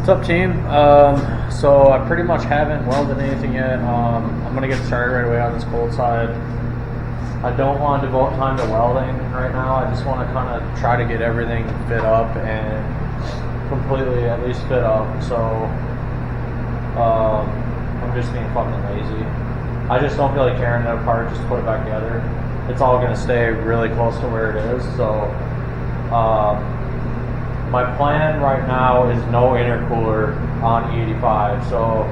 What's up, team? So I pretty much haven't welded anything yet. I'm gonna get started right away on this cold side. I don't want to devote time to welding right now. I just want to kind of try to get everything fit up and completely at least fit up. So I'm just being fucking lazy. I just don't feel like tearing it apart just to put it back together. It's all gonna stay really close to where it is. So my plan right now is no intercooler on E85. So,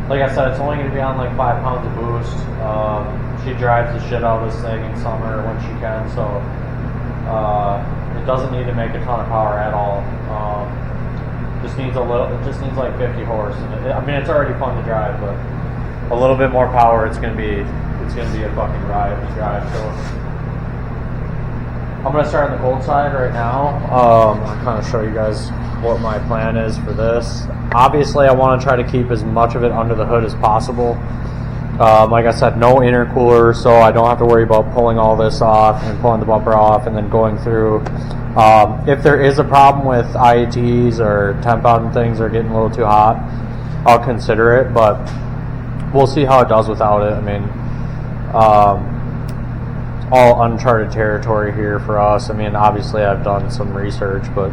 like I said, it's only going to be on like 5 pounds of boost. She drives the shit out of this thing in summer when she can, so it doesn't need to make a ton of power at all. Just needs a little. It just needs like 50 horse. And I mean, it's already fun to drive, but a little bit more power, it's gonna be a fucking ride to drive. So. I'm going to start on the cold side right now. I'll kind of show you guys what my plan is for this. Obviously, I want to try to keep as much of it under the hood as possible. Like I said, no intercooler, so I don't have to worry about pulling all this off and pulling the bumper off and then going through. If there is a problem with IATs or temp out and things are getting a little too hot, I'll consider it, but we'll see how it does without it. I mean, all uncharted territory here for us. I mean, obviously I've done some research, but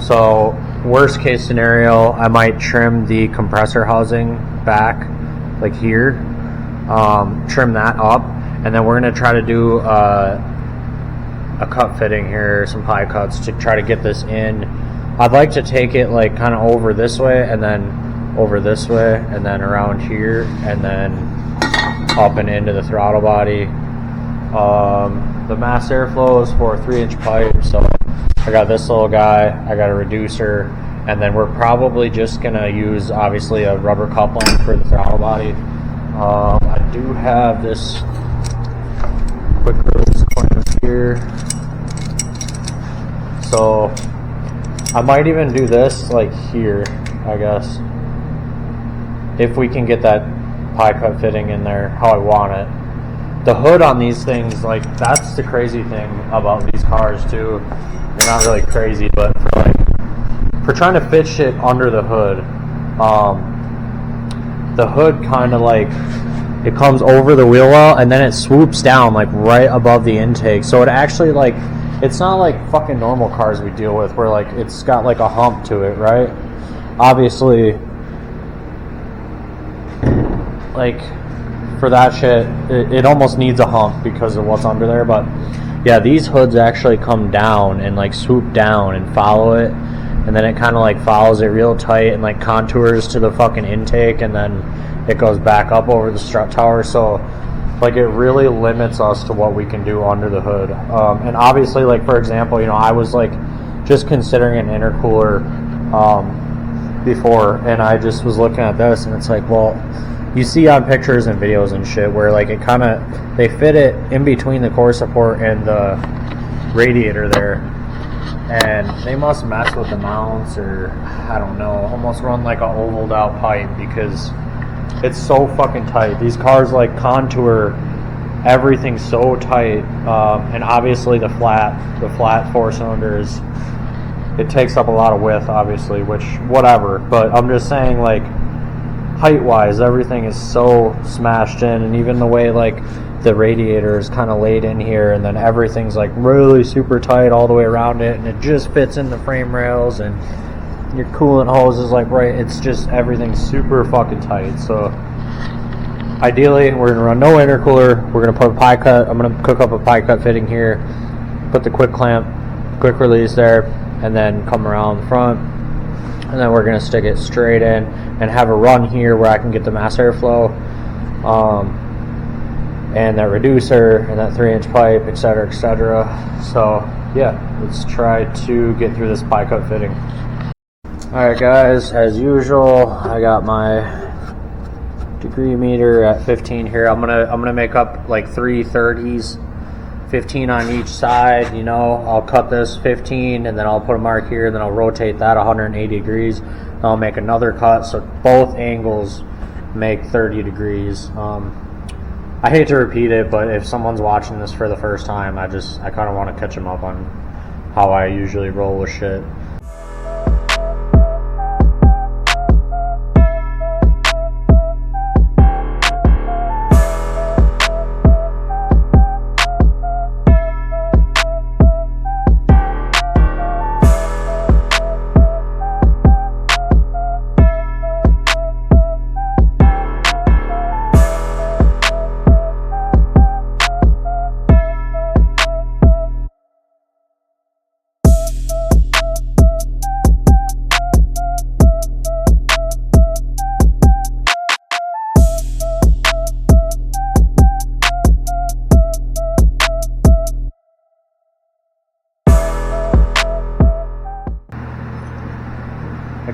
so worst case scenario, I might trim the compressor housing back like here, trim that up, and then we're going to try to do a cut fitting here, some pie cuts to try to get this in. I'd like to take it like kind of over this way and then over this way and then around here and then up and into the throttle body. The mass airflow is for a 3-inch pipe, so I got this little guy, I got a reducer, and then we're probably just gonna use obviously a rubber coupling for the throttle body. I do have this quick release clamp here, so I might even do this like here, I guess, if we can get that pie cut fitting in there how I want it. The hood on these things, like, that's the crazy thing about these cars too. They're not really crazy, but for trying to fit shit under the hood, the hood kind of like, it comes over the wheel well and then it swoops down like right above the intake. So it actually, like, it's not like fucking normal cars we deal with where like it's got like a hump to it, right? Obviously, like, for that shit, it almost needs a hump because of what's under there. But yeah, these hoods actually come down and like swoop down and follow it, and then it kind of like follows it real tight and like contours to the fucking intake, and then it goes back up over the strut tower. So like it really limits us to what we can do under the hood. And obviously, like, for example, you know, I was like just considering an intercooler before, and I just was looking at this and it's like, well, you see on pictures and videos and shit where like it kind of, they fit it in between the core support and the radiator there, and they must mess with the mounts, or I don't know, almost run like a ovaled out pipe because it's so fucking tight. These cars like contour everything so tight, and obviously the flat 4-cylinders, it takes up a lot of width obviously, which whatever, but I'm just saying, like, height wise everything is so smashed in, and even the way like the radiator is kind of laid in here, and then everything's like really super tight all the way around it, and it just fits in the frame rails, and your coolant hose is like right, it's just everything's super fucking tight. So ideally we're gonna run no intercooler, we're gonna put a pie cut, I'm gonna cook up a pie cut fitting here, put the quick clamp, quick release there, and then come around the front, and then we're going to stick it straight in and have a run here where I can get the mass airflow, and that reducer and that 3-inch pipe, etc., etc. So yeah, let's try to get through this pie cut fitting. Alright guys, as usual, I got my degree meter at 15 here. I'm gonna make up like 3 30s, 15 on each side. You know, I'll cut this 15 and then I'll put a mark here, and then I'll rotate that 180 degrees. And I'll make another cut so both angles make 30 degrees. I hate to repeat it, but if someone's watching this for the first time, I kind of want to catch them up on how I usually roll with shit.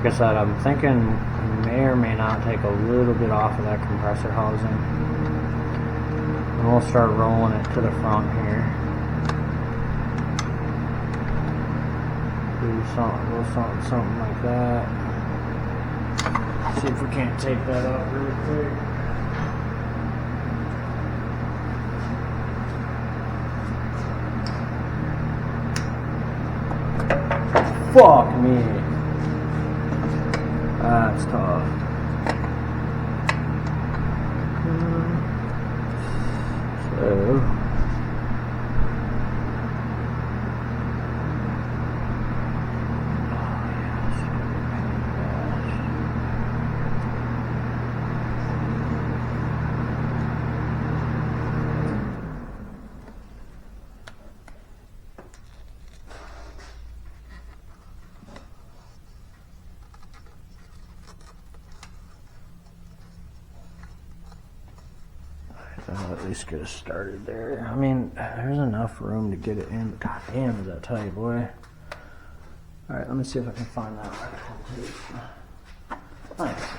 I said, I'm thinking may or may not take a little bit off of that compressor housing. And we'll start rolling it to the front here. Do something like that. See if we can't take that up really quick. Fuck me. That's tough. So I'll at least get us started there. I mean, there's enough room to get it in. God damn, is that tight, boy. Alright, let me see if I can find that electrical tape. Nice.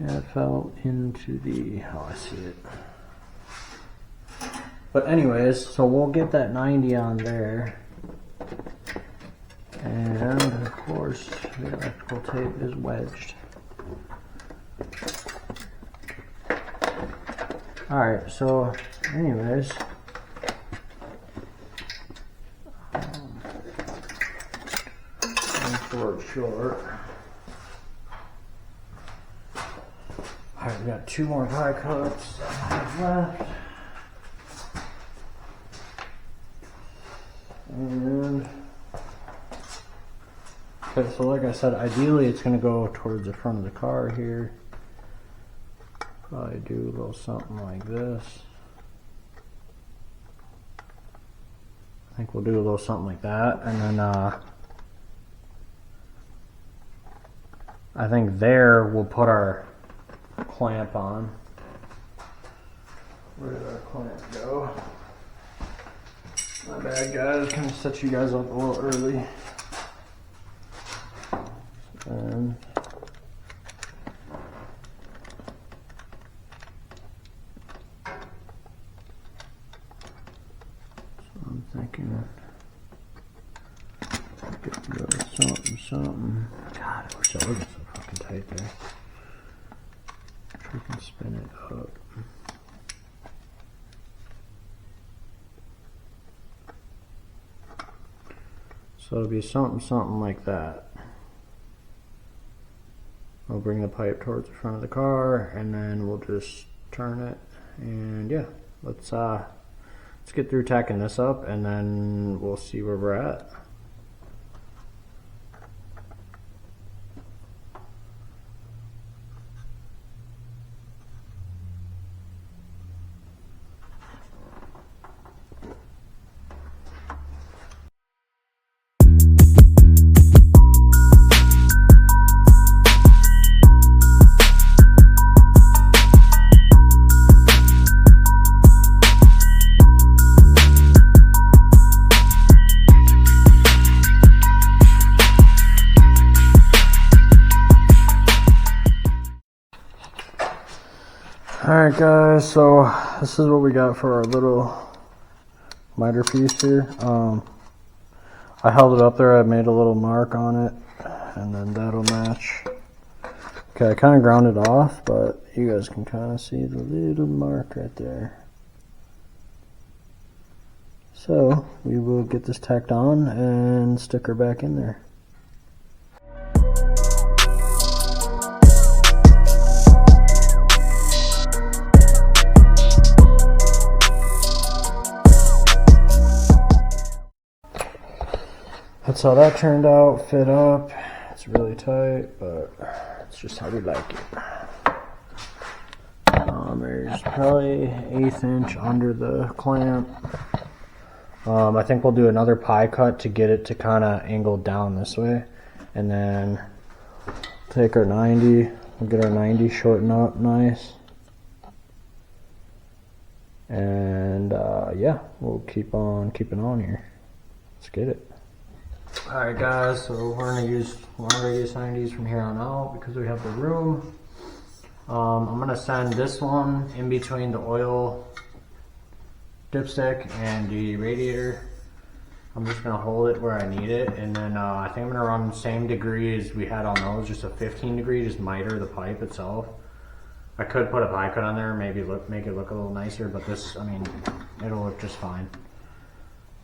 Yeah, it fell into the... Oh, I see it. But anyways, so we'll get that 90 on there. And, of course, the electrical tape is wedged. Alright, so anyways, short. Alright, we got 2 more pie cuts left. And okay, so like I said, ideally it's going to go towards the front of the car here. Probably do a little something like this. I think we'll do a little something like that, and then I think there we'll put our clamp on. Where did our clamp go? My bad, guys. Kind of set you guys up a little early. And I'm thinking get to go something. God, I wish I wasn't so fucking tight there. We can spin it up. So it'll be something like that. I'll bring the pipe towards the front of the car, and then we'll just turn it. And yeah, let's get through tacking this up, and then we'll see where we're at. Alright guys, so this is what we got for our little miter piece here. I held it up there, I made a little mark on it, and then that'll match. Okay, I kind of ground it off, but you guys can kind of see the little mark right there. So we will get this tacked on and stick her back in there. That's how that turned out, fit up. It's really tight, but it's just how we like it. There's probably 1/8 inch under the clamp. I think we'll do another pie cut to get it to kind of angle down this way. And then take our 90, we'll get our 90 shorten up nice. And yeah, we'll keep on keeping on here. Let's get it. Alright guys, so we're gonna use long radius 90s from here on out because we have the room. I'm gonna send this one in between the oil dipstick and the radiator. I'm just gonna hold it where I need it, and then I think I'm gonna run the same degree as we had on those, just a 15 degree, just miter the pipe itself. I could put a pie cut on there, maybe make it look a little nicer, but this, I mean, it'll look just fine.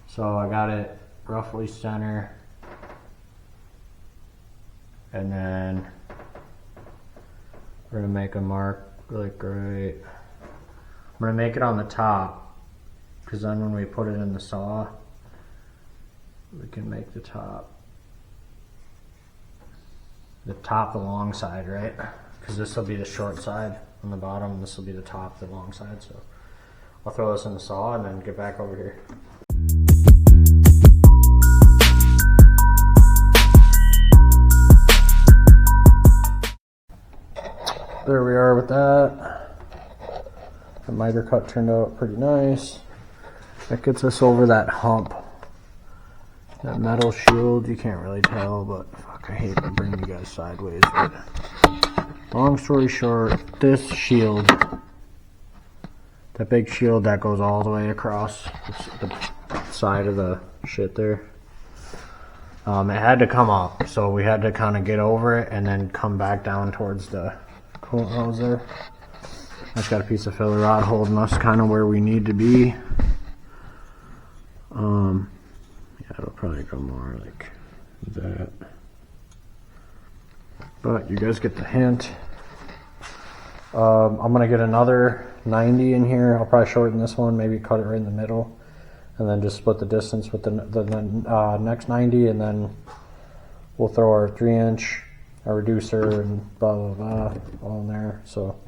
So I got it roughly center, and then we're gonna make a mark like right. I'm gonna make it on the top, because then when we put it in the saw, we can make the top the long side, right? Because this will be the short side on the bottom, and this will be the top, the long side. So I'll throw this in the saw and then get back over here. There we are with that. The miter cut turned out pretty nice. That gets us over that hump. That metal shield, you can't really tell, but fuck, I hate to bring you guys sideways. But long story short, this shield, that big shield that goes all the way across the side of the shit there, it had to come up, so we had to kind of get over it and then come back down towards the coolant hose there. I just got a piece of filler rod holding us kind of where we need to be. Yeah, it'll probably go more like that, but you guys get the hint. I'm gonna get another 90 in here. I'll probably shorten this one, maybe cut it right in the middle, and then just split the distance with the next 90, and then we'll throw our 3-inch, our reducer, and blah blah blah all in there. So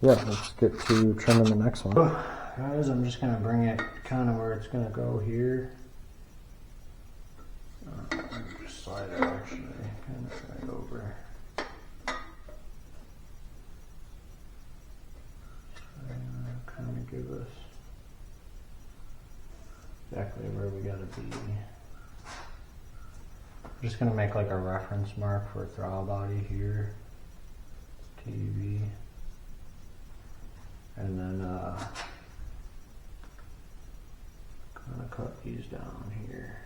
yeah, let's get to trimming the next one. Guys, I'm just gonna bring it kind of where it's gonna go here. Just slide it actually kind of right over. Kind of give us exactly where we gotta be. I'm just gonna make like a reference mark for throttle body here, TV, and then kind of cut these down here.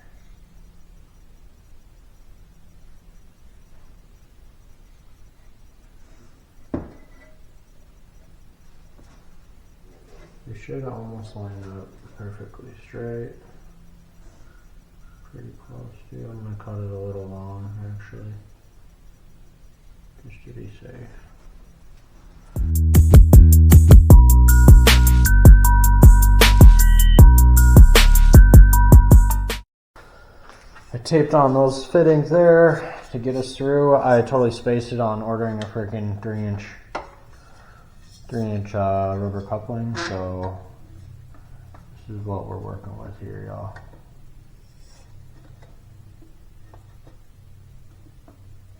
They should almost line up perfectly straight. Pretty close to. I'm going to cut it a little long actually, just to be safe. I taped on those fittings there to get us through. I totally spaced it on ordering a freaking 3-inch rubber coupling, so this is what we're working with here, y'all.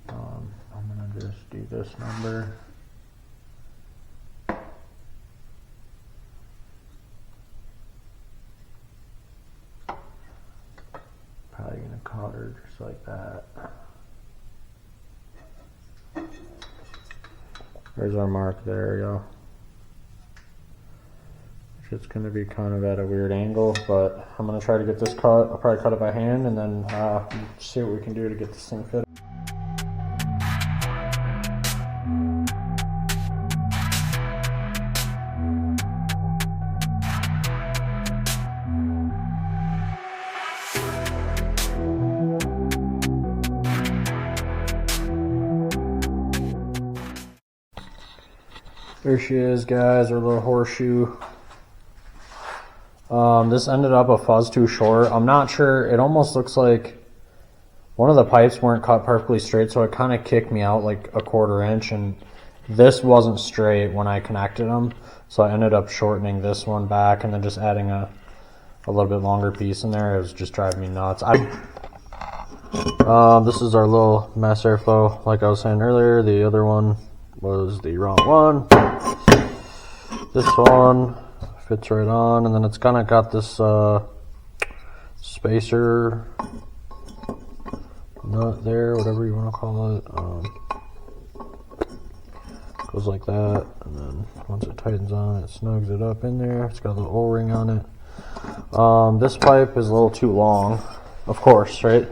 I'm gonna just do this number. Probably gonna cut her just like that. There's our mark there, y'all. It's going to be kind of at a weird angle, but I'm going to try to get this cut. I'll probably cut it by hand and then see what we can do to get this thing fitted. There she is, guys, our little horseshoe. This ended up a fuzz too short. I'm not sure. It almost looks like one of the pipes weren't cut perfectly straight, so it kind of kicked me out like a 1/4 inch, and this wasn't straight when I connected them, so I ended up shortening this one back and then just adding a little bit longer piece in there. It was just driving me nuts. This is our little mass airflow. Like I was saying earlier, the other one was the wrong one. This one fits right on, and then it's kind of got this spacer nut there, whatever you want to call it. Goes like that, and then once it tightens on, it snugs it up in there. It's got a little O-ring on it. This pipe is a little too long, of course, right?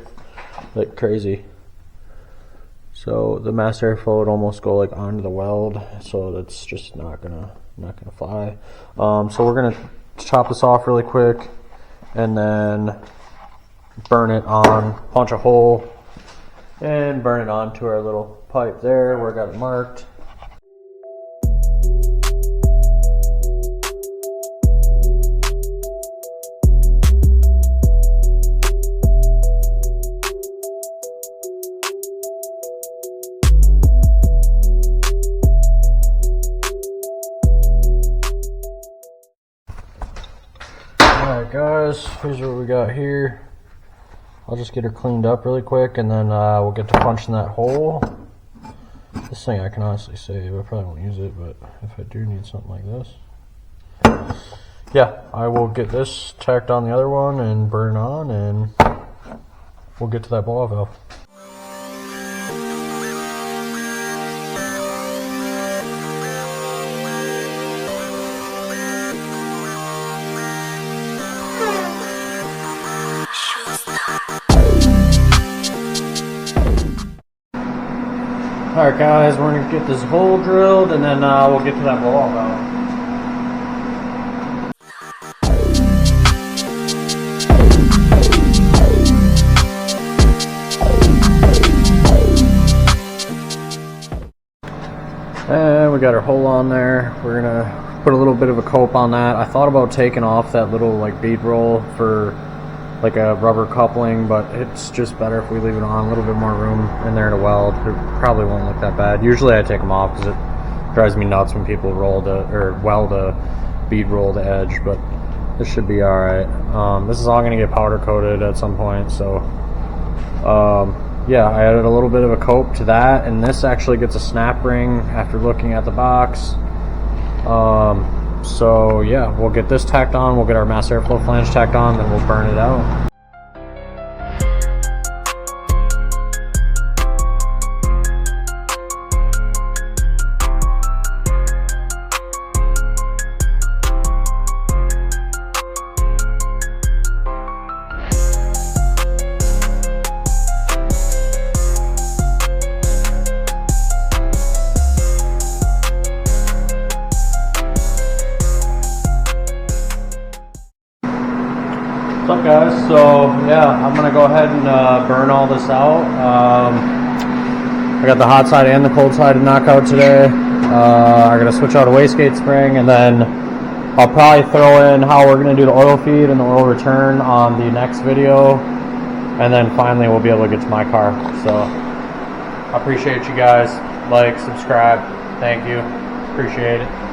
Like crazy. So the mass airflow would almost go like onto the weld, so that's just not gonna fly. So we're gonna chop this off really quick, and then burn it on, punch a hole, and burn it onto our little pipe there where I got it marked. Alright guys, here's what we got here. I'll just get her cleaned up really quick, and then we'll get to punching that hole. This thing I can honestly save. I probably won't use it, but if I do need something like this, yeah, I will get this tacked on the other one and burn it on, and we'll get to that blow-off valve. Alright guys, we're going to get this hole drilled, and then we'll get to that blow-off valve. And we got our hole on there. We're going to put a little bit of a cope on that. I thought about taking off that little like bead roll for like a rubber coupling, but it's just better if we leave it on. A little bit more room in there to weld. It probably won't look that bad. Usually I take them off because it drives me nuts when people weld a bead roll to edge, but this should be alright. This is all going to get powder coated at some point, so yeah, I added a little bit of a cope to that, and this actually gets a snap ring after looking at the box. So yeah, we'll get this tacked on, we'll get our mass airflow flange tacked on, then we'll burn it out. What's up guys? So yeah, I'm gonna go ahead and burn all this out. I got the hot side and the cold side to knock out today. I'm gonna switch out a wastegate spring, and then I'll probably throw in how we're gonna do the oil feed and the oil return on the next video, and then finally we'll be able to get to my car. So I appreciate you guys. Like, subscribe, thank you, appreciate it.